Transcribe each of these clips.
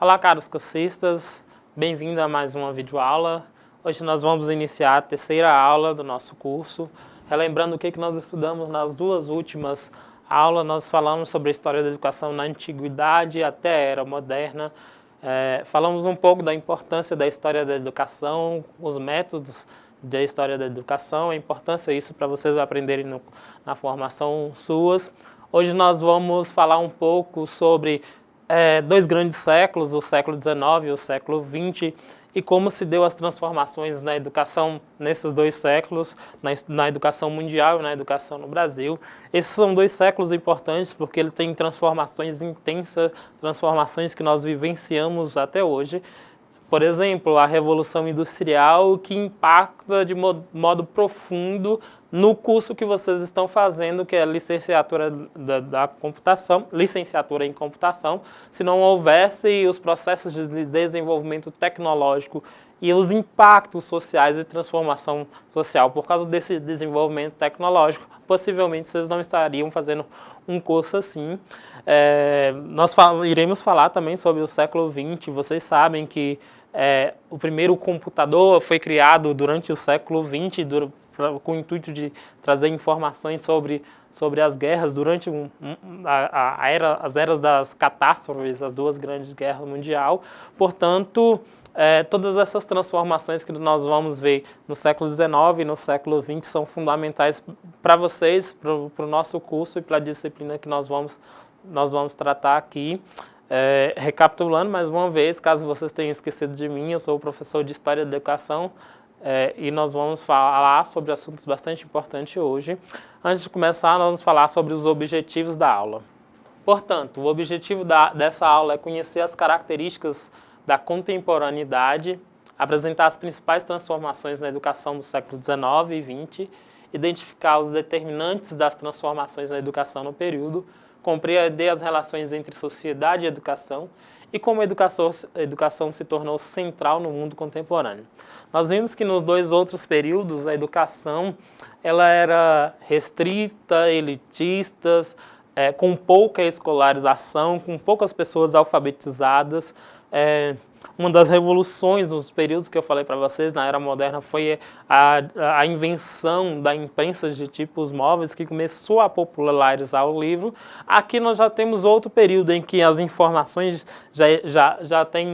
Olá, caros cursistas, bem-vindo a mais uma videoaula. Hoje nós vamos iniciar a terceira aula do nosso curso. Relembrando o que nós estudamos nas duas últimas aulas, nós falamos sobre a história da educação na Antiguidade até a Era Moderna. Falamos um pouco da importância da história da educação, os métodos da história da educação, a importância disso para vocês aprenderem na formação suas. Hoje nós vamos falar um pouco sobre dois grandes séculos, o século XIX e o século XX, e como se deu as transformações na educação nesses dois séculos, na educação mundial e na educação no Brasil. Esses são dois séculos importantes porque eles têm transformações intensas, transformações que nós vivenciamos até hoje. Por exemplo, a Revolução Industrial, que impacta de modo profundo no curso que vocês estão fazendo, que é a licenciatura da computação, licenciatura em computação. Se não houvesse os processos de desenvolvimento tecnológico e os impactos sociais e transformação social por causa desse desenvolvimento tecnológico, possivelmente vocês não estariam fazendo um curso assim. Nós iremos falar também sobre o século XX. Vocês sabem que o primeiro computador foi criado durante o século XX, com o intuito de trazer informações sobre as guerras durante as eras das catástrofes, as duas grandes guerras mundiais. Portanto, todas essas transformações que nós vamos ver no século XIX e no século XX são fundamentais para vocês, para o nosso curso e para a disciplina que nós vamos tratar aqui. Recapitulando mais uma vez, caso vocês tenham esquecido de mim, eu sou o professor de História da Educação e nós vamos falar sobre assuntos bastante importantes hoje. Antes de começar, nós vamos falar sobre os objetivos da aula. Portanto, o objetivo dessa aula é conhecer as características da contemporaneidade, apresentar as principais transformações na educação do século XIX e XX, identificar os determinantes das transformações na educação no período, compreender as relações entre sociedade e educação e como a educação se tornou central no mundo contemporâneo. Nós vimos que nos dois outros períodos a educação ela era restrita, elitista, com pouca escolarização, com poucas pessoas alfabetizadas. Uma das revoluções nos períodos que eu falei para vocês na Era Moderna foi a invenção da imprensa de tipos móveis, que começou a popularizar o livro. Aqui nós já temos outro período em que as informações já têm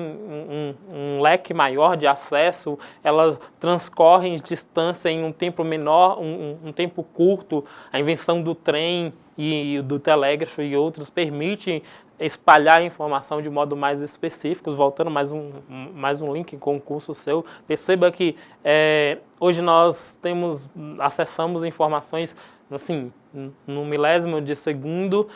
um leque maior de acesso, elas transcorrem distância em um tempo menor, um tempo curto. A invenção do trem e do telégrafo e outros permite espalhar a informação de modo mais específico. Voltando mais um link com o curso seu, perceba que hoje nós acessamos informações assim, no milésimo de segundo.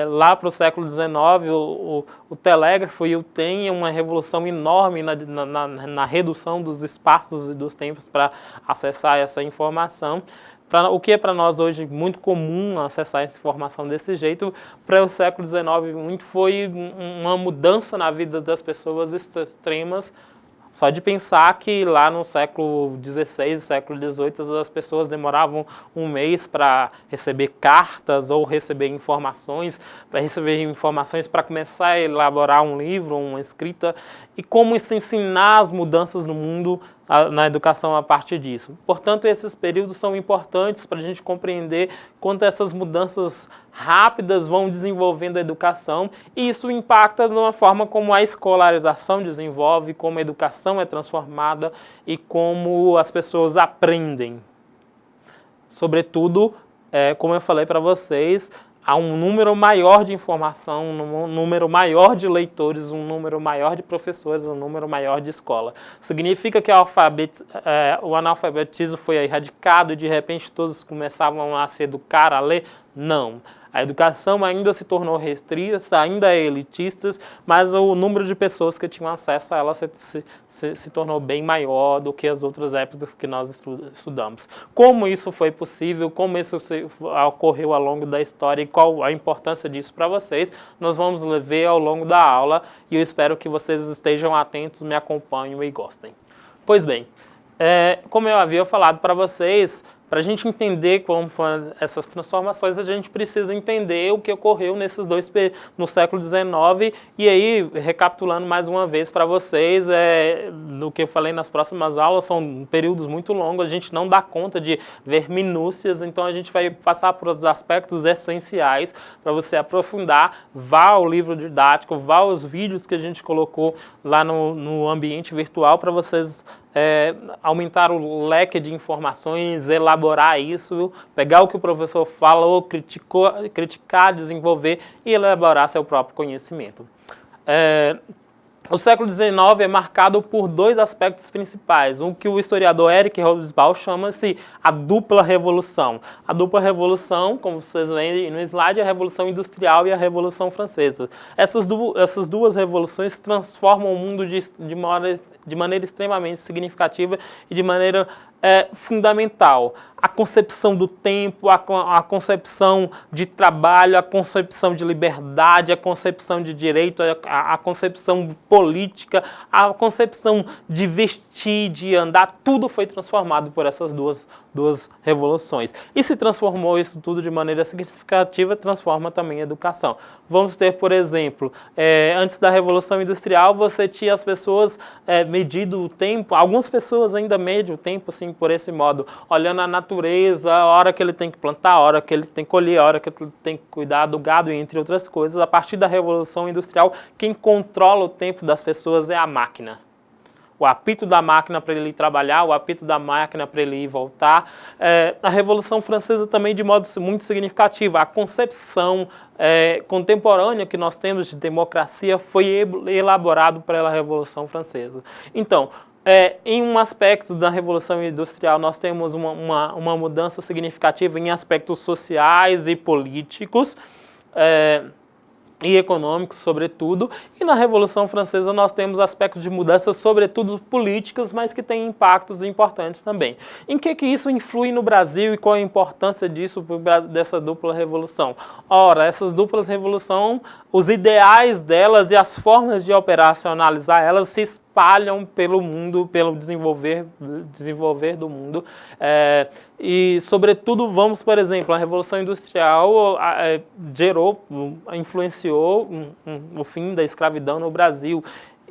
Lá para o século XIX, o telégrafo e o trem é uma revolução enorme na redução dos espaços e dos tempos para acessar essa informação. O que é para nós hoje muito comum acessar essa informação desse jeito, para o século XIX muito foi uma mudança na vida das pessoas extremas. Só de pensar que lá no século XVI e século XVIII as pessoas demoravam um mês para receber cartas ou receber informações para começar a elaborar um livro, uma escrita, e como se ensinar as mudanças no mundo na educação a partir disso. Portanto, esses períodos são importantes para a gente compreender quanto essas mudanças rápidas vão desenvolvendo a educação, e isso impacta na forma como a escolarização desenvolve, como a educação é transformada e como as pessoas aprendem. Sobretudo, como eu falei para vocês, há um número maior de informação, um número maior de leitores, um número maior de professores, um número maior de escola. Significa que o analfabetismo foi erradicado e de repente todos começavam a se educar, a ler? Não. A educação ainda se tornou restrita, ainda é elitista, mas o número de pessoas que tinham acesso a ela se tornou bem maior do que as outras épocas que nós estudamos. Como isso foi possível, como isso ocorreu ao longo da história e qual a importância disso para vocês, nós vamos ver ao longo da aula, e eu espero que vocês estejam atentos, me acompanhem e gostem. Pois bem, como eu havia falado para vocês, Para a gente entender como foram essas transformações, a gente precisa entender o que ocorreu nesses no século XIX. E aí, recapitulando mais uma vez para vocês, do que eu falei nas próximas aulas, são períodos muito longos, a gente não dá conta de ver minúcias, então a gente vai passar por os aspectos essenciais para você aprofundar. Vá ao livro didático, vá aos vídeos que a gente colocou lá no ambiente virtual para vocês aumentar o leque de informações, elaborar isso, pegar o que o professor falou, criticar, desenvolver e elaborar seu próprio conhecimento. O século XIX é marcado por dois aspectos principais, o que o historiador Eric Hobsbawm chama-se a dupla revolução. A dupla revolução, como vocês veem no slide, é a Revolução Industrial e a Revolução Francesa. Essas duas revoluções transformam o mundo de maneira extremamente significativa e de maneira fundamental. A concepção do tempo, a concepção de trabalho, a concepção de liberdade, a concepção de direito, a concepção política, a concepção de vestir, de andar, tudo foi transformado por essas duas revoluções. E se transformou isso tudo de maneira significativa, transforma também a educação. Vamos ter, por exemplo, antes da Revolução Industrial, você tinha as pessoas medindo o tempo, algumas pessoas ainda medem o tempo, assim, por esse modo, olhando a natureza, a hora que ele tem que plantar, a hora que ele tem que colher, a hora que ele tem que cuidar do gado, entre outras coisas. A partir da Revolução Industrial, quem controla o tempo das pessoas é a máquina. O apito da máquina para ele ir trabalhar, o apito da máquina para ele ir voltar. A Revolução Francesa também, de modo muito significativo, a concepção contemporânea que nós temos de democracia foi elaborado pela Revolução Francesa. Então, em um aspecto da Revolução Industrial, nós temos uma mudança significativa em aspectos sociais e políticos, e econômicos, sobretudo, e na Revolução Francesa nós temos aspectos de mudanças, sobretudo políticas, mas que têm impactos importantes também. Em que isso influi no Brasil e qual a importância disso, dessa dupla revolução? Ora, essas duplas revoluções, os ideais delas e as formas de operacionalizar elas se espalham pelo mundo, pelo desenvolver do mundo. E, sobretudo, vamos, por exemplo, a Revolução Industrial influenciou o fim da escravidão no Brasil.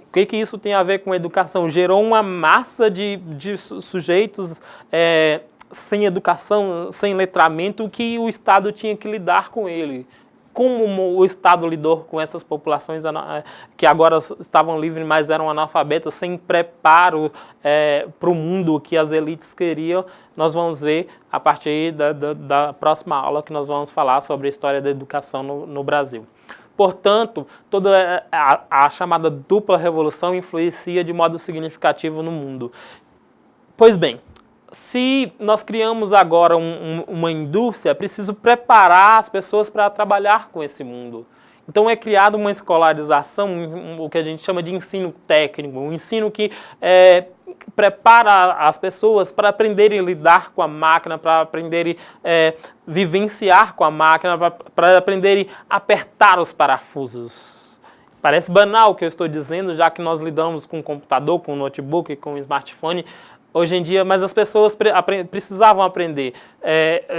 O que isso tem a ver com educação? Gerou uma massa de sujeitos sem educação, sem letramento, que o Estado tinha que lidar com ele. Como o Estado lidou com essas populações que agora estavam livres, mas eram analfabetas, sem preparo para o mundo que as elites queriam, nós vamos ver a partir da próxima aula, que nós vamos falar sobre a história da educação no Brasil. Portanto, toda a chamada dupla revolução influencia de modo significativo no mundo. Pois bem, se nós criamos agora uma indústria, é preciso preparar as pessoas para trabalhar com esse mundo. Então é criada uma escolarização, o que a gente chama de ensino técnico, um ensino que prepara as pessoas para aprenderem a lidar com a máquina, para aprenderem a vivenciar com a máquina, para aprenderem a apertar os parafusos. Parece banal o que eu estou dizendo, já que nós lidamos com o computador, com o notebook, com o smartphone, hoje em dia, mas as pessoas precisavam aprender.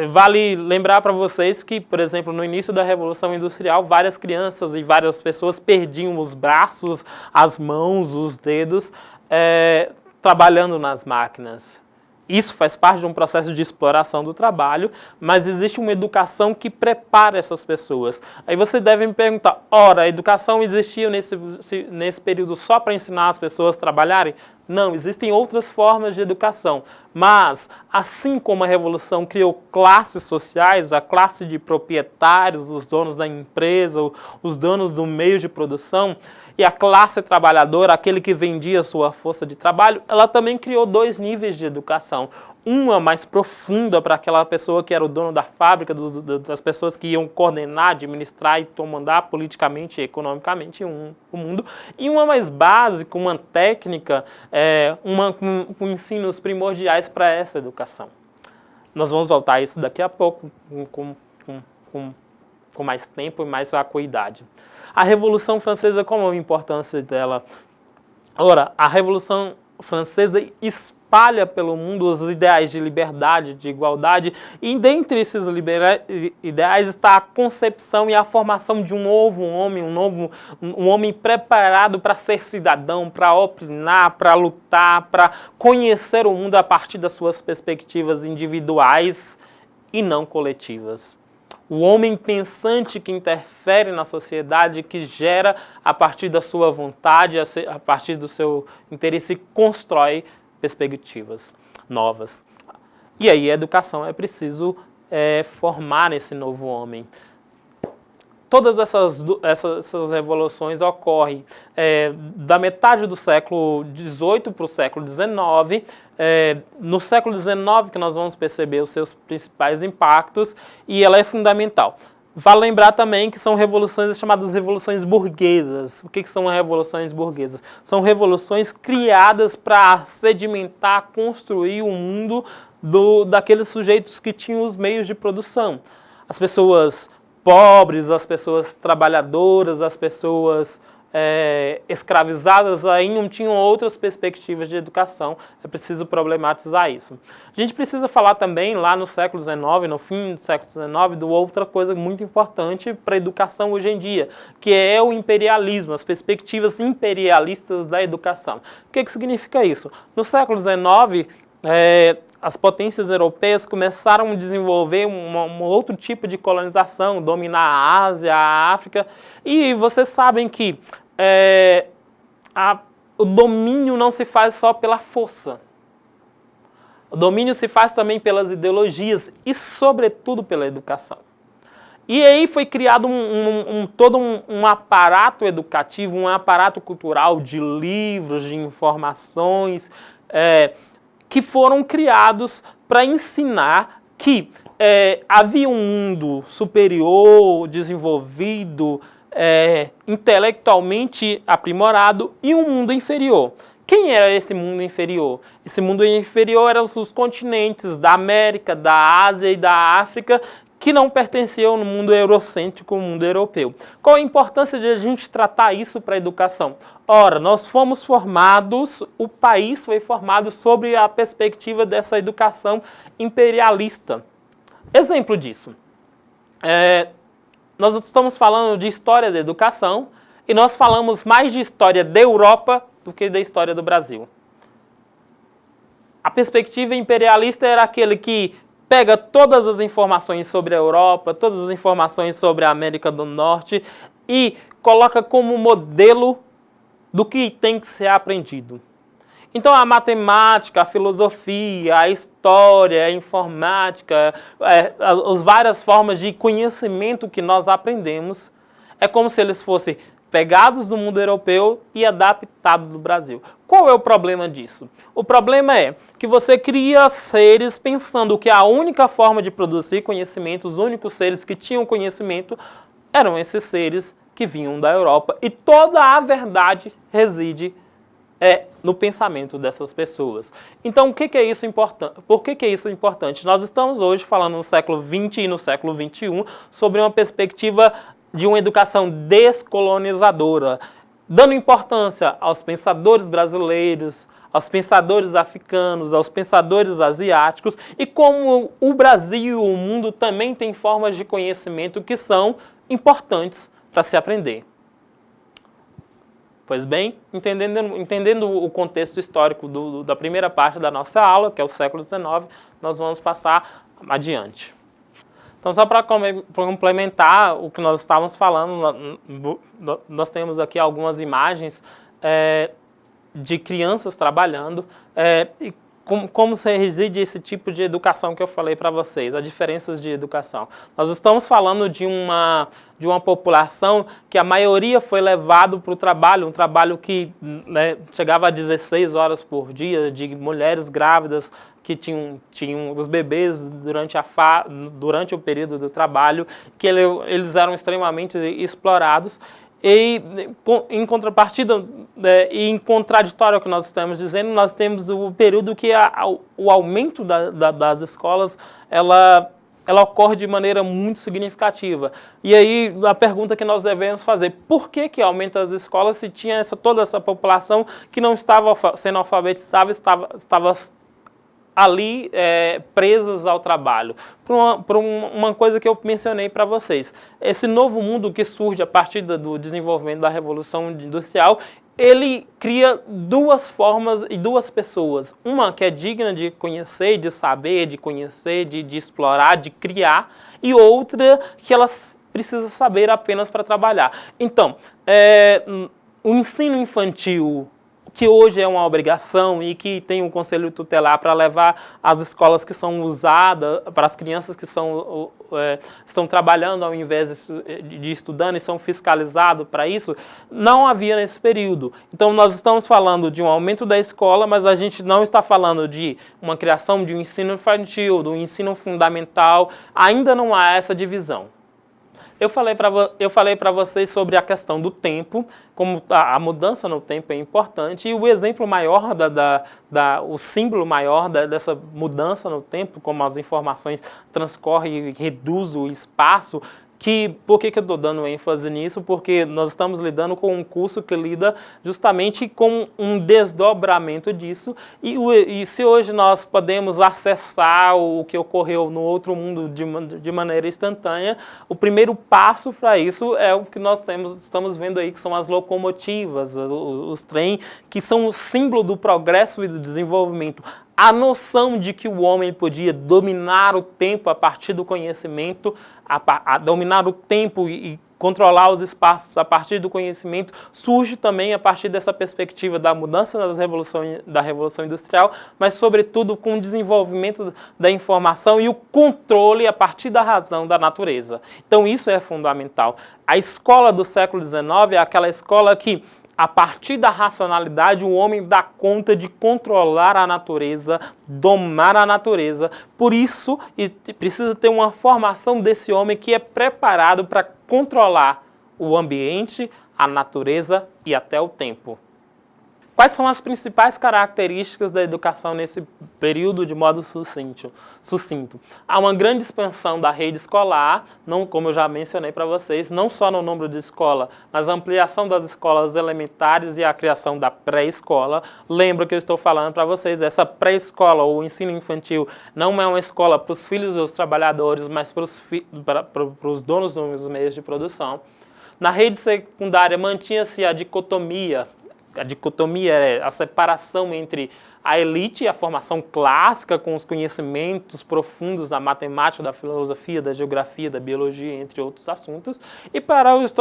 Vale lembrar para vocês que, por exemplo, no início da Revolução Industrial, várias crianças e várias pessoas perdiam os braços, as mãos, os dedos, trabalhando nas máquinas. Isso faz parte de um processo de exploração do trabalho, mas existe uma educação que prepara essas pessoas. Aí você deve me perguntar, ora, a educação existiu nesse período só para ensinar as pessoas a trabalharem? Não, existem outras formas de educação, mas assim como a Revolução criou classes sociais, a classe de proprietários, os donos da empresa, os donos do meio de produção, e a classe trabalhadora, aquele que vendia sua força de trabalho, ela também criou dois níveis de educação. Uma mais profunda para aquela pessoa que era o dono da fábrica, das pessoas que iam coordenar, administrar e comandar politicamente e economicamente o mundo. E uma mais básica, uma técnica, com ensinos primordiais para essa educação. Nós vamos voltar a isso daqui a pouco, com mais tempo e mais acuidade. A Revolução Francesa, qual é a importância dela? Ora, a Revolução Francesa expõe espalha pelo mundo os ideais de liberdade, de igualdade, e dentre esses ideais está a concepção e a formação de um novo homem, um homem preparado para ser cidadão, para opinar, para lutar, para conhecer o mundo a partir das suas perspectivas individuais e não coletivas. O homem pensante que interfere na sociedade, que gera a partir da sua vontade, a partir do seu interesse, constrói perspectivas novas. E aí a educação é preciso formar esse novo homem. Todas essas revoluções ocorrem da metade do século XVIII para o século XIX. No século XIX que nós vamos perceber os seus principais impactos, e ela é fundamental. Vale lembrar também que são revoluções chamadas revoluções burguesas. O que são revoluções burguesas? São revoluções criadas para sedimentar, construir o mundo daqueles sujeitos que tinham os meios de produção. As pessoas pobres, as pessoas trabalhadoras, as pessoas escravizadas aí não tinham outras perspectivas de educação. É preciso problematizar isso. A gente precisa falar também, lá no século XIX, no fim do século XIX, de outra coisa muito importante para a educação hoje em dia, que é o imperialismo, as perspectivas imperialistas da educação. O que significa isso? No século XIX, as potências europeias começaram a desenvolver um outro tipo de colonização, dominar a Ásia, a África, e vocês sabem que o domínio não se faz só pela força. O domínio se faz também pelas ideologias e, sobretudo, pela educação. E aí foi criado todo um aparato educativo, um aparato cultural de livros, de informações, que foram criados para ensinar que havia um mundo superior, desenvolvido, intelectualmente aprimorado, e um mundo inferior. Quem era esse mundo inferior? Esse mundo inferior eram os continentes da América, da Ásia e da África, que não pertenciam no mundo eurocêntrico, o mundo europeu. Qual a importância de a gente tratar isso para a educação? Ora, nós fomos formados, o país foi formado sobre a perspectiva dessa educação imperialista. Exemplo disso. Nós estamos falando de história da educação e nós falamos mais de história da Europa do que da história do Brasil. A perspectiva imperialista era aquele que pega todas as informações sobre a Europa, todas as informações sobre a América do Norte e coloca como modelo do que tem que ser aprendido. Então a matemática, a filosofia, a história, a informática, as várias formas de conhecimento que nós aprendemos, é como se eles fossem pegados do mundo europeu e adaptados do Brasil. Qual é o problema disso? O problema é que você cria seres pensando que a única forma de produzir conhecimento, os únicos seres que tinham conhecimento, eram esses seres que vinham da Europa. E toda a verdade reside no pensamento dessas pessoas. Então, o que é isso importante? Por que é isso importante? Nós estamos hoje falando no século XX e no século XXI sobre uma perspectiva de uma educação descolonizadora, dando importância aos pensadores brasileiros, aos pensadores africanos, aos pensadores asiáticos, e como o Brasil e o mundo também têm formas de conhecimento que são importantes para se aprender. Pois bem, entendendo o contexto histórico da primeira parte da nossa aula, que é o século XIX, nós vamos passar adiante. Então, só para complementar o que nós estávamos falando, nós temos aqui algumas imagens de crianças trabalhando e como se reside esse tipo de educação que eu falei para vocês, as diferenças de educação. Nós estamos falando de uma população que a maioria foi levado para o trabalho, um trabalho que chegava a 16 horas por dia, de mulheres grávidas que tinham os bebês durante o período do trabalho, que eles eram extremamente explorados. E em contrapartida, e em contraditório ao que nós estamos dizendo, nós temos o período que o aumento das escolas, ela ocorre de maneira muito significativa. E aí a pergunta que nós devemos fazer, por que aumenta as escolas se tinha toda essa população que não estava sendo alfabetizada, estava ali presas ao trabalho. Por uma coisa que eu mencionei para vocês. Esse novo mundo que surge a partir do desenvolvimento da Revolução Industrial, ele cria duas formas e duas pessoas. Uma que é digna de conhecer, de saber, de conhecer, de explorar, de criar, e outra que ela precisa saber apenas para trabalhar. Então, o ensino infantil, que hoje é uma obrigação e que tem um conselho tutelar para levar as escolas que são usadas, para as crianças que estão trabalhando ao invés de estudando e são fiscalizados para isso, não havia nesse período. Então nós estamos falando de um aumento da escola, mas a gente não está falando de uma criação de um ensino infantil, do ensino fundamental, ainda não há essa divisão. Eu falei para vocês sobre a questão do tempo, como a mudança no tempo é importante, e o exemplo maior, o símbolo maior dessa mudança no tempo, como as informações transcorrem e reduzem o espaço. Por que eu estou dando ênfase nisso? Porque nós estamos lidando com um curso que lida justamente com um desdobramento disso, e se hoje nós podemos acessar o que ocorreu no outro mundo de maneira instantânea, o primeiro passo para isso é o que nós estamos vendo aí, que são as locomotivas, os trens, que são o símbolo do progresso e do desenvolvimento. A noção de que o homem podia dominar o tempo a partir do conhecimento, dominar o tempo e controlar os espaços a partir do conhecimento, surge também a partir dessa perspectiva da mudança da Revolução Industrial, mas sobretudo com o desenvolvimento da informação e o controle a partir da razão da natureza. Então isso é fundamental. A escola do século XIX é aquela escola que, a partir da racionalidade, o homem dá conta de controlar a natureza, domar a natureza. Por isso, precisa ter uma formação desse homem que é preparado para controlar o ambiente, a natureza e até o tempo. Quais são as principais características da educação nesse período de modo sucinto? Há uma grande expansão da rede escolar, como eu já mencionei para vocês, não só no número de escola, mas a ampliação das escolas elementares e a criação da pré-escola. Lembra que eu estou falando para vocês, essa pré-escola ou ensino infantil não é uma escola para os filhos dos trabalhadores, mas para os donos dos meios de produção. Na rede secundária mantinha-se a dicotomia. A dicotomia é a separação entre a elite, a formação clássica com os conhecimentos profundos da matemática, da filosofia, da geografia, da biologia, entre outros assuntos, e para os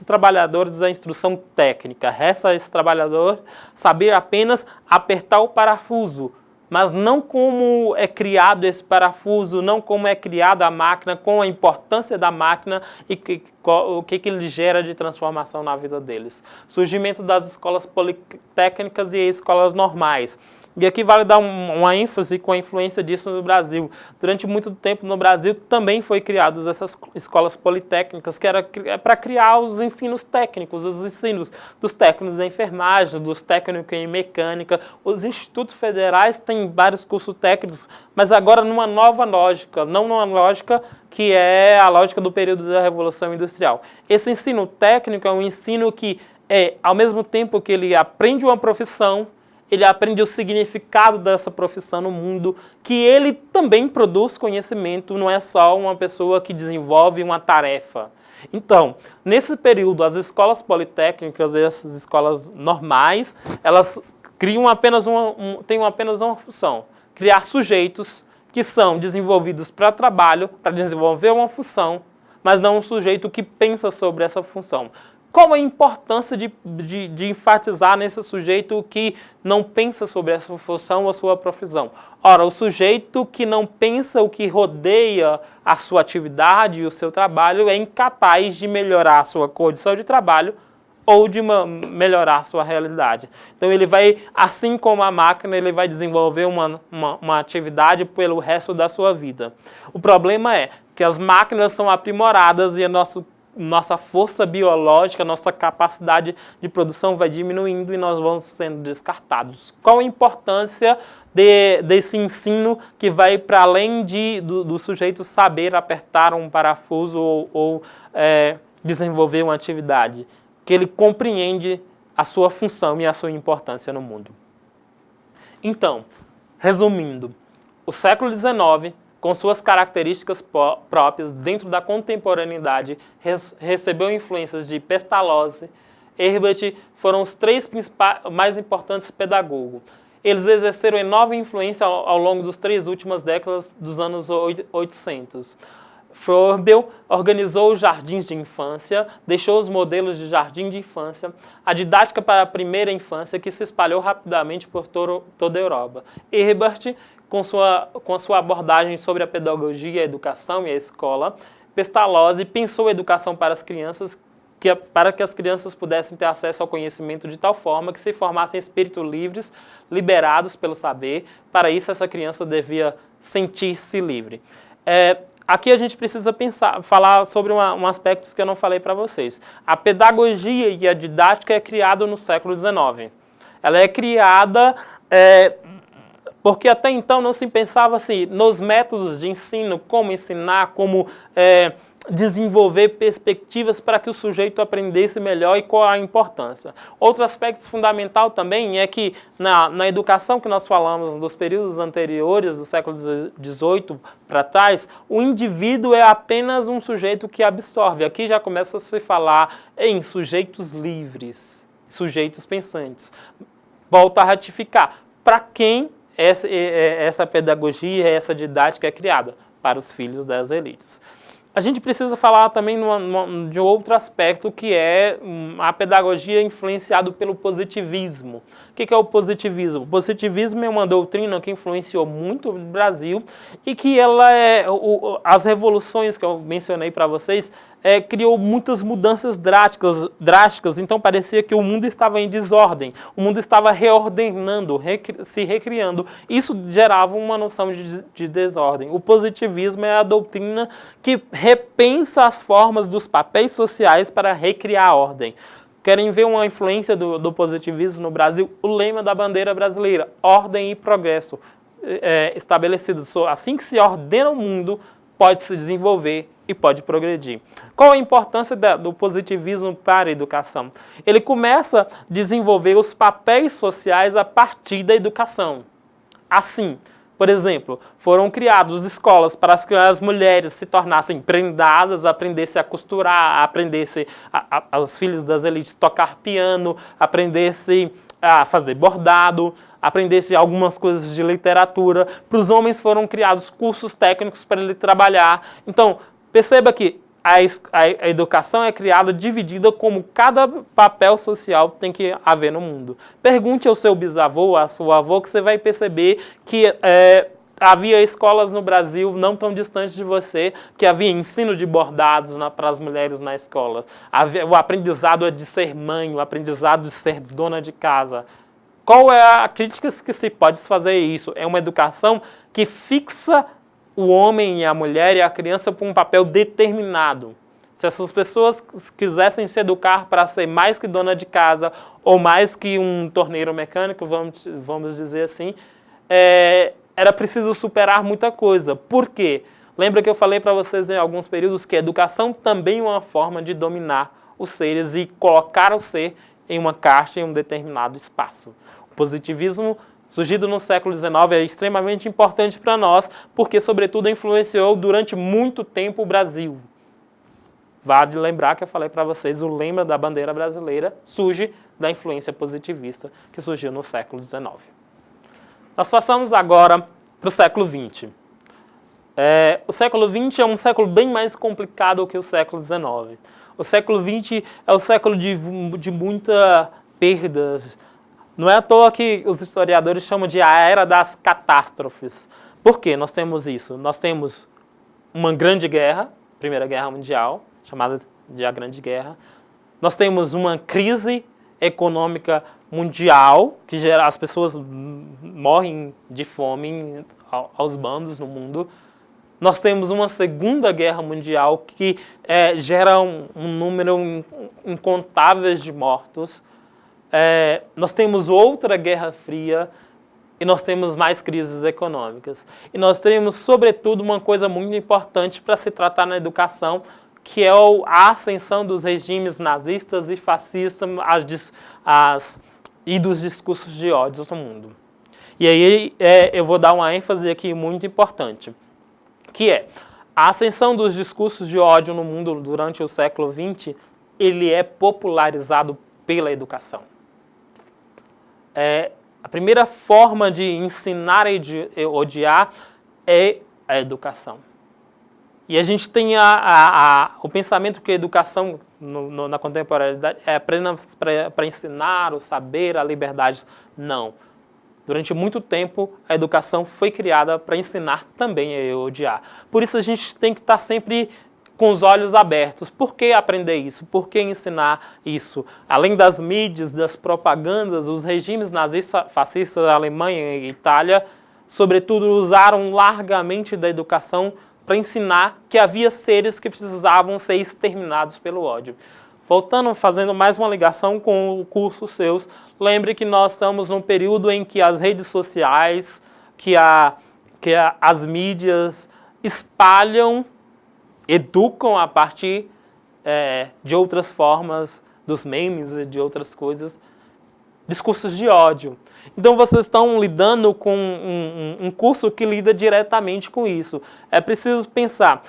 trabalhadores a instrução técnica. Resta a esse trabalhador saber apenas apertar o parafuso, mas não como é criado esse parafuso, não como é criada a máquina, com a importância da máquina e o que ele gera de transformação na vida deles. Surgimento das escolas politécnicas e escolas normais. E aqui vale dar uma ênfase com a influência disso no Brasil. Durante muito tempo no Brasil também foi criadas essas escolas politécnicas, que era para criar os ensinos técnicos, os ensinos dos técnicos da enfermagem, dos técnicos em mecânica. Os institutos federais têm vários cursos técnicos, mas agora numa nova lógica, não numa lógica que é a lógica do período da Revolução Industrial. Esse ensino técnico é um ensino que, ao mesmo tempo que ele aprende uma profissão, ele aprende o significado dessa profissão no mundo, que ele também produz conhecimento, não é só uma pessoa que desenvolve uma tarefa. Então, nesse período, as escolas politécnicas e essas escolas normais, elas criam têm apenas uma função: criar sujeitos que são desenvolvidos para trabalho, para desenvolver uma função, mas não um sujeito que pensa sobre essa função. Qual a importância de enfatizar nesse sujeito que não pensa sobre essa função ou sua profissão? Ora, o sujeito que não pensa o que rodeia a sua atividade e o seu trabalho é incapaz de melhorar a sua condição de trabalho ou de melhorar a sua realidade. Então ele vai, assim como a máquina, ele vai desenvolver uma atividade pelo resto da sua vida. O problema é que as máquinas são aprimoradas e nossa força biológica, nossa capacidade de produção vai diminuindo e nós vamos sendo descartados. Qual a importância desse ensino que vai para além do sujeito saber apertar um parafuso ou desenvolver uma atividade? Que ele compreende a sua função e a sua importância no mundo. Então, resumindo, O século XIX, com suas características próprias dentro da contemporaneidade, recebeu influências de Pestalozzi, Herbert, foram os três mais importantes pedagogos. Eles exerceram enorme influência ao longo das 3 últimas décadas dos anos 800. Froebel organizou os jardins de infância, deixou os modelos de jardim de infância, a didática para a primeira infância que se espalhou rapidamente por toda a Europa. Herbert, com sua abordagem sobre a pedagogia, a educação e a escola, Pestalozzi pensou a educação para as crianças, para que as crianças pudessem ter acesso ao conhecimento de tal forma que se formassem espíritos livres, liberados pelo saber. Para isso, essa criança devia sentir-se livre. Aqui a gente precisa falar sobre um aspecto que eu não falei para vocês. A pedagogia e a didática é criada no século XIX. Ela é criada porque até então não se pensava assim, nos métodos de ensino, como ensinar, como desenvolver perspectivas para que o sujeito aprendesse melhor e qual a importância. Outro aspecto fundamental também é que na educação que nós falamos dos períodos anteriores, do século XVIII para trás, o indivíduo é apenas um sujeito que absorve. Aqui já começa a se falar em sujeitos livres, sujeitos pensantes. Volto a ratificar. Para quem essa pedagogia, essa didática é criada? Para os filhos das elites. A gente precisa falar também de outro aspecto, que é a pedagogia influenciada pelo positivismo. O que é o positivismo? O positivismo é uma doutrina que influenciou muito o Brasil e que as revoluções que eu mencionei para vocês criou muitas mudanças drásticas, então parecia que o mundo estava em desordem, o mundo estava reordenando, se recriando. Isso gerava uma noção de desordem. O positivismo é a doutrina que repensa as formas dos papéis sociais para recriar a ordem. Querem ver uma influência do positivismo no Brasil? O lema da bandeira brasileira, ordem e progresso, estabelecido. Assim que se ordena o mundo, pode se desenvolver e pode progredir. Qual a importância do positivismo para a educação? Ele começa a desenvolver os papéis sociais a partir da educação. Assim, por exemplo, foram criadas escolas para que as mulheres se tornassem prendadas, aprendessem a costurar, aprendessem, os filhos das elites, tocar piano, aprendessem a fazer bordado, aprendessem algumas coisas de literatura. Para os homens foram criados cursos técnicos para ele trabalhar. Então, perceba que a educação é criada, dividida como cada papel social tem que haver no mundo. Pergunte ao seu bisavô, à sua avó, que você vai perceber que havia escolas no Brasil, não tão distantes de você, que havia ensino de bordados para as mulheres na escola. O aprendizado de ser mãe, o aprendizado de ser dona de casa. Qual é a crítica que se pode fazer isso? É uma educação que fixa o homem e a mulher e a criança por um papel determinado. Se essas pessoas quisessem se educar para ser mais que dona de casa ou mais que um torneiro mecânico, vamos dizer assim, era preciso superar muita coisa. Por quê? Lembra que eu falei para vocês em alguns períodos que a educação também é uma forma de dominar os seres e colocar o ser em uma caixa, em um determinado espaço. O positivismo, surgido no século XIX, é extremamente importante para nós, porque, sobretudo, influenciou durante muito tempo o Brasil. Vale lembrar que eu falei para vocês, o lema da bandeira brasileira surge da influência positivista que surgiu no século XIX. Nós passamos agora para o século XX. O século XX é um século bem mais complicado que o século XIX. O século XX é o século de muitas perdas. Não é à toa que os historiadores chamam de a era das catástrofes. Por que nós temos isso? Nós temos uma grande guerra, Primeira Guerra Mundial, chamada de a Grande Guerra. Nós temos uma crise econômica mundial, que gera, as pessoas morrem de fome aos bandos no mundo. Nós temos uma Segunda Guerra Mundial que gera um número incontável de mortos. Nós temos outra Guerra Fria e nós temos mais crises econômicas. E nós temos, sobretudo, uma coisa muito importante para se tratar na educação, que é a ascensão dos regimes nazistas e fascistas e dos discursos de ódio no mundo. E aí eu vou dar uma ênfase aqui muito importante, que é a ascensão dos discursos de ódio no mundo durante o século XX, ele é popularizado pela educação. A primeira forma de ensinar a odiar é a educação. E a gente tem o pensamento que a educação na contemporaneidade é apenas para ensinar o saber, a liberdade. Não. Durante muito tempo, a educação foi criada para ensinar também a odiar. Por isso a gente tem que estar sempre com os olhos abertos. Por que aprender isso? Por que ensinar isso? Além das mídias, das propagandas, os regimes nazistas, fascistas da Alemanha e Itália, sobretudo, usaram largamente da educação para ensinar que havia seres que precisavam ser exterminados pelo ódio. Voltando, fazendo mais uma ligação com o curso seus, lembre que nós estamos num período em que as redes sociais, as mídias espalham, educam a partir de outras formas, dos memes e de outras coisas, discursos de ódio. Então vocês estão lidando com um curso que lida diretamente com isso. É preciso pensar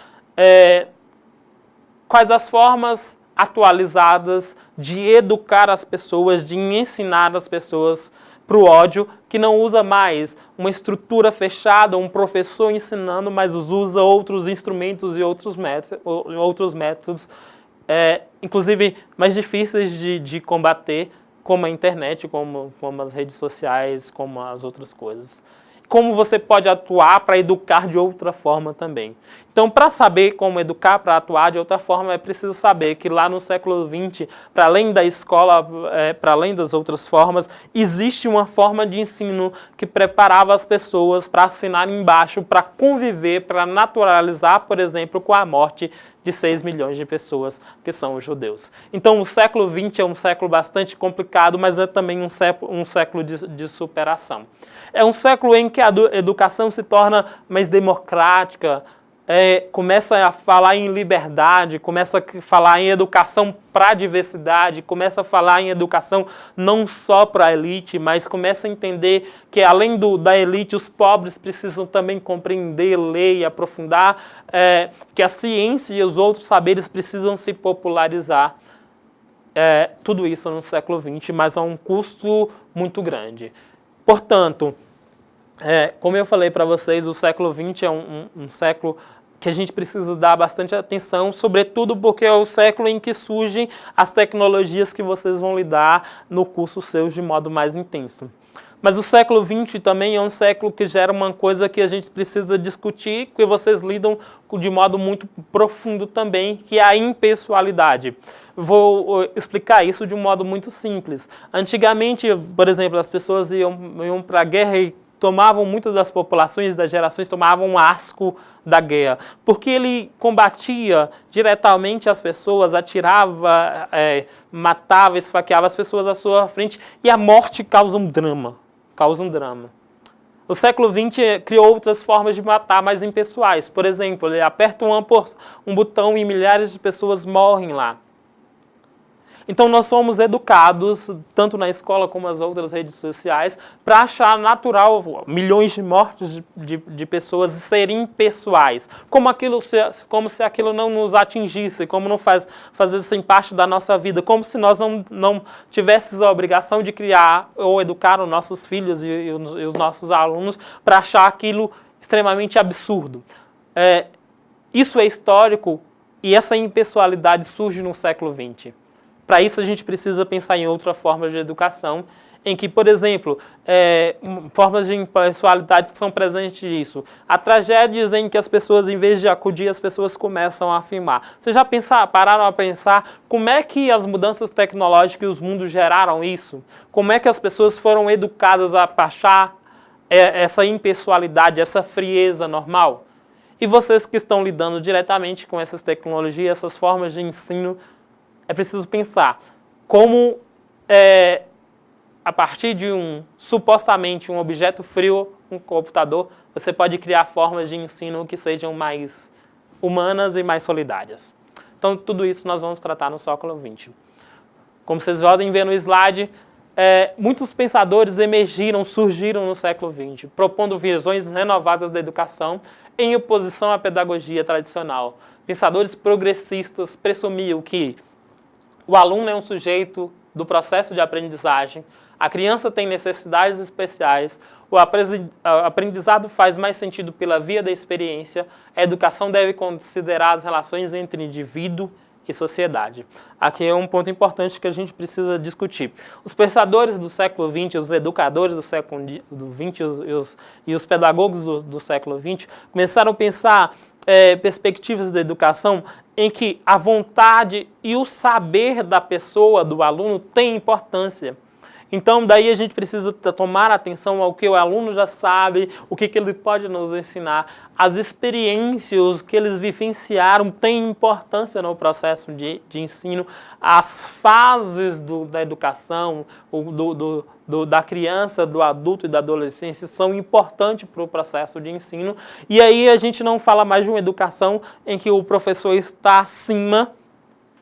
quais as formas atualizadas de educar as pessoas, de ensinar as pessoas para o ódio, que não usa mais uma estrutura fechada, um professor ensinando, mas usa outros instrumentos e outros métodos, inclusive mais difíceis de combater, como a internet, como as redes sociais, como as outras coisas. Como você pode atuar para educar de outra forma também. Então, para saber como educar, para atuar de outra forma, é preciso saber que lá no século XX, para além da escola, para além das outras formas, existe uma forma de ensino que preparava as pessoas para assinar embaixo, para conviver, para naturalizar, por exemplo, com a morte de 6 milhões de pessoas que são os judeus. Então, o século XX é um século bastante complicado, mas é também um século de superação. É um século em que a educação se torna mais democrática, começa a falar em liberdade, começa a falar em educação para a diversidade, começa a falar em educação não só para a elite, mas começa a entender que além da elite, os pobres precisam também compreender, ler e aprofundar, que a ciência e os outros saberes precisam se popularizar. Tudo isso no século XX, mas a um custo muito grande. Portanto, como eu falei para vocês, o século XX é um século que a gente precisa dar bastante atenção, sobretudo porque é o século em que surgem as tecnologias que vocês vão lidar no curso seus de modo mais intenso. Mas o século XX também é um século que gera uma coisa que a gente precisa discutir, que vocês lidam de modo muito profundo também, que é a impessoalidade. Vou explicar isso de um modo muito simples. Antigamente, por exemplo, as pessoas iam para a guerra e tomavam, muitas das populações, das gerações, tomavam um asco da guerra, porque ele combatia diretamente as pessoas, atirava, matava, esfaqueava as pessoas à sua frente, e a morte causa um drama. O século XX criou outras formas de matar mais impessoais. Por exemplo, ele aperta um botão e milhares de pessoas morrem lá. Então nós somos educados, tanto na escola como nas outras redes sociais, para achar natural milhões de mortes de pessoas serem impessoais. Como se aquilo não nos atingisse, como não fazesse parte da nossa vida, como se nós não tivéssemos a obrigação de criar ou educar os nossos filhos e os nossos alunos para achar aquilo extremamente absurdo. Isso é histórico e essa impessoalidade surge no século XX. Para isso, a gente precisa pensar em outra forma de educação, em que, por exemplo, formas de impessoalidades que são presentes nisso. Há tragédias em que as pessoas, em vez de acudir, as pessoas começam a afirmar. Vocês já pararam a pensar como é que as mudanças tecnológicas e os mundos geraram isso? Como é que as pessoas foram educadas a achar essa impessoalidade, essa frieza normal? E vocês que estão lidando diretamente com essas tecnologias, essas formas de ensino, é preciso pensar como, a partir de supostamente um objeto frio, um computador, você pode criar formas de ensino que sejam mais humanas e mais solidárias. Então, tudo isso nós vamos tratar no século XX. Como vocês podem ver no slide, muitos pensadores surgiram no século XX, propondo visões renovadas da educação em oposição à pedagogia tradicional. Pensadores progressistas pressumiam que o aluno é um sujeito do processo de aprendizagem, a criança tem necessidades especiais, o aprendizado faz mais sentido pela via da experiência, a educação deve considerar as relações entre indivíduo e sociedade. Aqui é um ponto importante que a gente precisa discutir. Os pensadores do século XX, os educadores do século XX e os pedagogos do século XX começaram a pensar perspectivas da educação em que a vontade e o saber da pessoa, do aluno, tem importância. Então, daí a gente precisa tomar atenção ao que o aluno já sabe, o que ele pode nos ensinar. As experiências que eles vivenciaram têm importância no processo de ensino. As fases da educação, da criança, do adulto e da adolescência são importantes para o processo de ensino. E aí a gente não fala mais de uma educação em que o professor está acima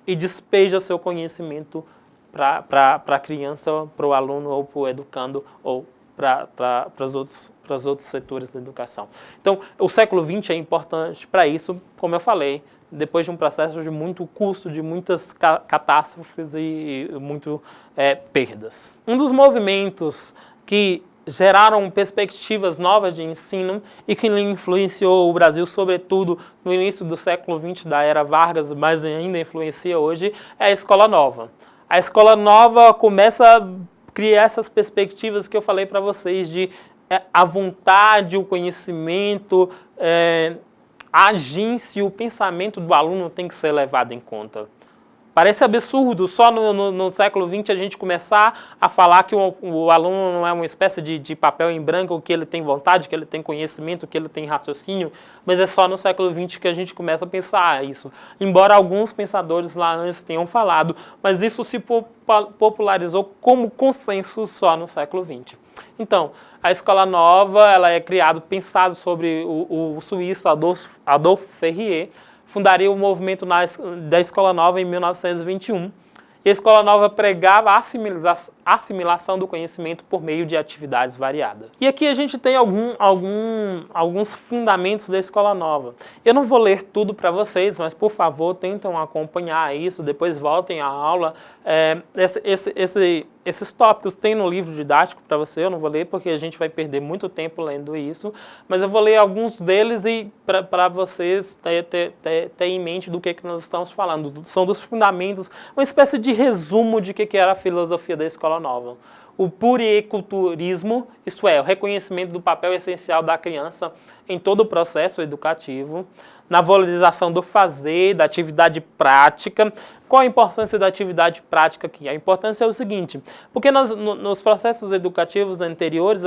e despeja seu conhecimento para a criança, para o aluno ou para o educando ou para os outros setores da educação. Então, o século XX é importante para isso, como eu falei, depois de um processo de muito custo, de muitas catástrofes e muito perdas. Um dos movimentos que geraram perspectivas novas de ensino e que influenciou o Brasil, sobretudo no início do século XX, da era Vargas, mas ainda influencia hoje, é a Escola Nova. A Escola Nova começa a criar essas perspectivas que eu falei para vocês, de a vontade, o conhecimento, a agência, o pensamento do aluno tem que ser levado em conta. Parece absurdo só no século XX a gente começar a falar que o aluno não é uma espécie de papel em branco, que ele tem vontade, que ele tem conhecimento, que ele tem raciocínio, mas é só no século XX que a gente começa a pensar isso. Embora alguns pensadores lá antes tenham falado, mas isso se popularizou como consenso só no século XX. Então, a Escola Nova ela é criada, pensado sobre o suíço Adolphe Ferrier, fundaria o movimento da Escola Nova em 1921. E a Escola Nova pregava a assimilação do conhecimento por meio de atividades variadas. E aqui a gente tem alguns fundamentos da Escola Nova. Eu não vou ler tudo para vocês, mas por favor tentem acompanhar isso, depois voltem à aula. Esses tópicos tem no livro didático para você, eu não vou ler porque a gente vai perder muito tempo lendo isso, mas eu vou ler alguns deles e para vocês ter em mente do que nós estamos falando. São dos fundamentos, uma espécie de resumo de que era a filosofia da Escola Nova. O puericulturismo, isto é, o reconhecimento do papel essencial da criança em todo o processo educativo, na valorização do fazer, da atividade prática. Qual a importância da atividade prática aqui? A importância é o seguinte, porque nos processos educativos anteriores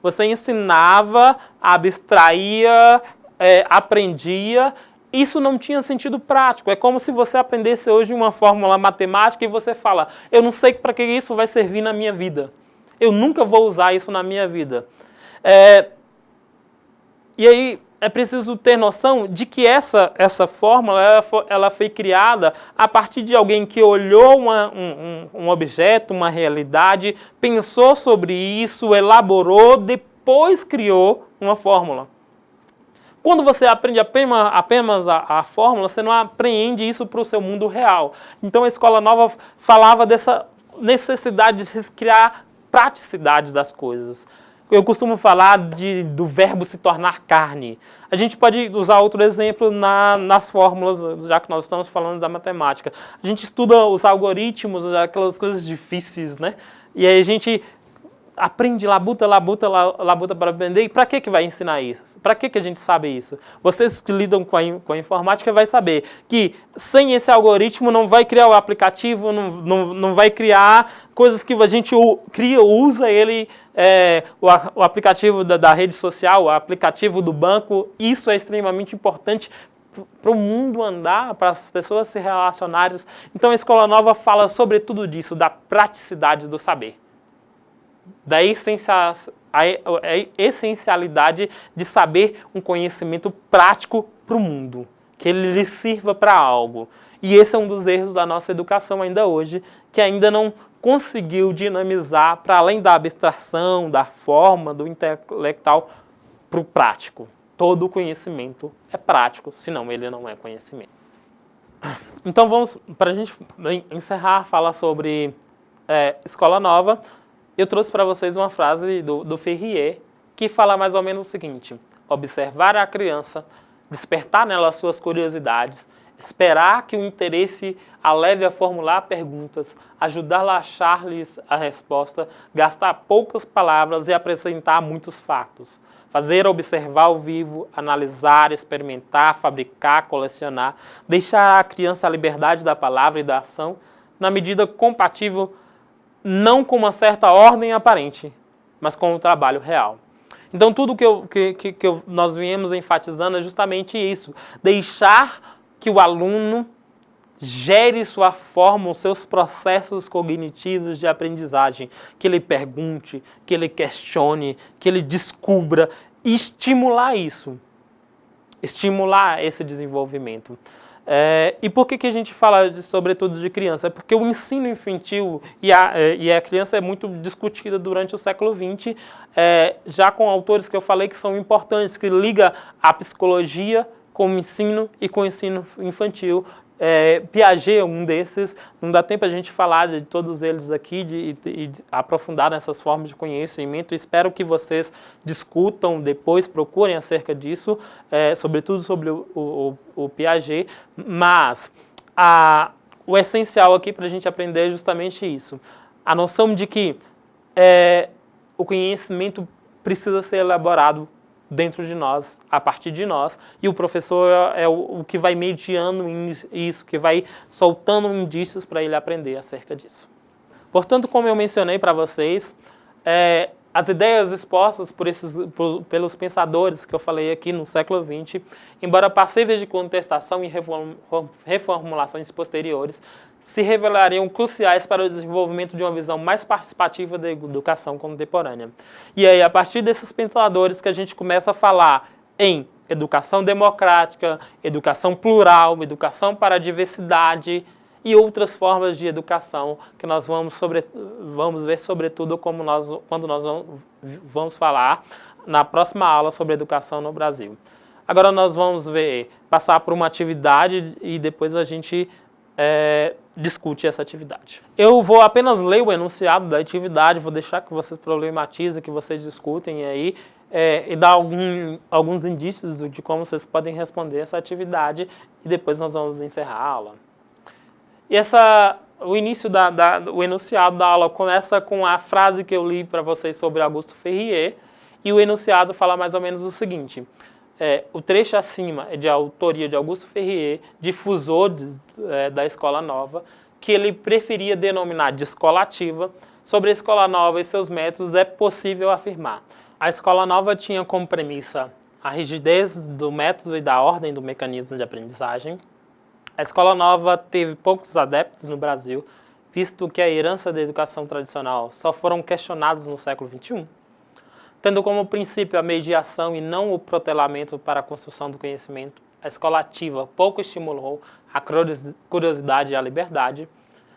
você ensinava, abstraía, aprendia. Isso não tinha sentido prático. É como se você aprendesse hoje uma fórmula matemática e você fala, eu não sei para que isso vai servir na minha vida. Eu nunca vou usar isso na minha vida. E aí é preciso ter noção de que essa fórmula ela foi criada a partir de alguém que olhou um objeto, uma realidade, pensou sobre isso, elaborou, depois criou uma fórmula. Quando você aprende apenas a fórmula, você não apreende isso para o seu mundo real. Então a Escola Nova falava dessa necessidade de criar praticidades das coisas. Eu costumo falar do verbo se tornar carne. A gente pode usar outro exemplo nas fórmulas, já que nós estamos falando da matemática. A gente estuda os algoritmos, aquelas coisas difíceis, né? E aí a gente aprende labuta para aprender. E para que vai ensinar isso? Para que a gente sabe isso? Vocês que lidam com a informática vai saber que sem esse algoritmo não vai criar o aplicativo, não vai criar coisas que a gente usa ele, o aplicativo da rede social, o aplicativo do banco. Isso é extremamente importante para o mundo andar, para as pessoas se relacionarem. Então a Escola Nova fala sobre tudo disso, da praticidade do saber. Da essencialidade de saber um conhecimento prático para o mundo, que ele lhe sirva para algo. E esse é um dos erros da nossa educação ainda hoje, que ainda não conseguiu dinamizar para além da abstração, da forma, do intelectual, para o prático. Todo conhecimento é prático, senão ele não é conhecimento. Então vamos, para a gente encerrar, falar sobre Escola Nova, eu trouxe para vocês uma frase do Ferrier, que fala mais ou menos o seguinte: observar a criança, despertar nela as suas curiosidades, esperar que o interesse a leve a formular perguntas, ajudá-la a achar-lhes a resposta, gastar poucas palavras e apresentar muitos fatos. Fazer observar ao vivo, analisar, experimentar, fabricar, colecionar, deixar à criança a liberdade da palavra e da ação, na medida compatível não com uma certa ordem aparente, mas com o trabalho real. Então tudo que nós viemos enfatizando é justamente isso, deixar que o aluno gere sua forma, os seus processos cognitivos de aprendizagem, que ele pergunte, que ele questione, que ele descubra, e estimular isso, estimular esse desenvolvimento. E por que a gente fala sobretudo de criança? É porque o ensino infantil e a criança é muito discutida durante o século XX, já com autores que eu falei que são importantes, que liga a psicologia com o ensino e com o ensino infantil. Piaget é um desses, não dá tempo a gente falar de todos eles aqui e aprofundar nessas formas de conhecimento. Espero que vocês discutam depois, procurem acerca disso, sobretudo sobre o Piaget, mas o essencial aqui para a gente aprender é justamente isso, a noção de que o conhecimento precisa ser elaborado dentro de nós, a partir de nós, e o professor é o que vai mediando isso, que vai soltando indícios para ele aprender acerca disso. Portanto, como eu mencionei para vocês, as ideias expostas pelos pensadores que eu falei aqui no século XX, embora passíveis de contestação e reformulações posteriores, se revelariam cruciais para o desenvolvimento de uma visão mais participativa da educação contemporânea. E aí, a partir desses pensadores que a gente começa a falar em educação democrática, educação plural, educação para a diversidade e outras formas de educação que nós vamos ver sobretudo quando nós vamos falar na próxima aula sobre educação no Brasil. Agora nós vamos passar por uma atividade e depois a gente discute essa atividade. Eu vou apenas ler o enunciado da atividade, vou deixar que vocês problematizem, que vocês discutem aí e dar alguns indícios de como vocês podem responder essa atividade e depois nós vamos encerrar a aula. E o início o enunciado da aula começa com a frase que eu li para vocês sobre Augusto Ferrier, e o enunciado fala mais ou menos o seguinte: o trecho acima é de autoria de Augusto Ferrier, difusor da Escola Nova, que ele preferia denominar de escola ativa. Sobre a Escola Nova e seus métodos é possível afirmar: a Escola Nova tinha como premissa a rigidez do método e da ordem do mecanismo de aprendizagem. A Escola Nova teve poucos adeptos no Brasil, visto que a herança da educação tradicional só foram questionados no século XXI. Tendo como princípio a mediação e não o protelamento para a construção do conhecimento, a escola ativa pouco estimulou a curiosidade e a liberdade.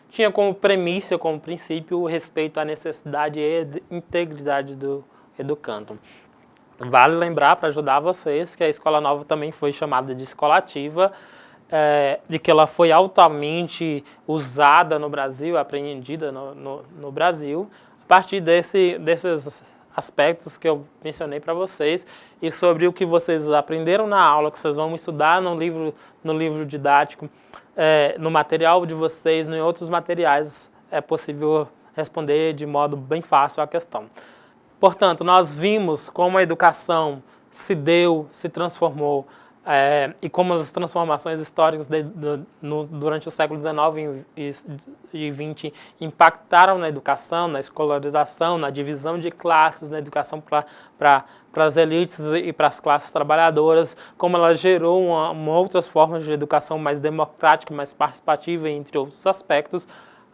Tinha como premissa, como princípio, o respeito à necessidade e integridade do educando. Vale lembrar, para ajudar vocês, que a Escola Nova também foi chamada de escola ativa, de que ela foi altamente usada no Brasil, apreendida no Brasil, a partir desses aspectos que eu mencionei para vocês e sobre o que vocês aprenderam na aula, que vocês vão estudar no livro didático, no material de vocês, em outros materiais, é possível responder de modo bem fácil a questão. Portanto, nós vimos como a educação se transformou, e como as transformações históricas durante o século XIX e XX impactaram na educação, na escolarização, na divisão de classes, na educação para as elites e para as classes trabalhadoras, como ela gerou outras formas de educação mais democrática, mais participativa, entre outros aspectos.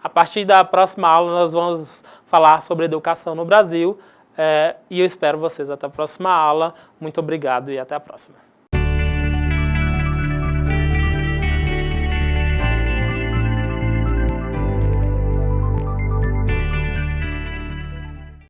A partir da próxima aula nós vamos falar sobre educação no Brasil, e eu espero vocês até a próxima aula. Muito obrigado e até a próxima.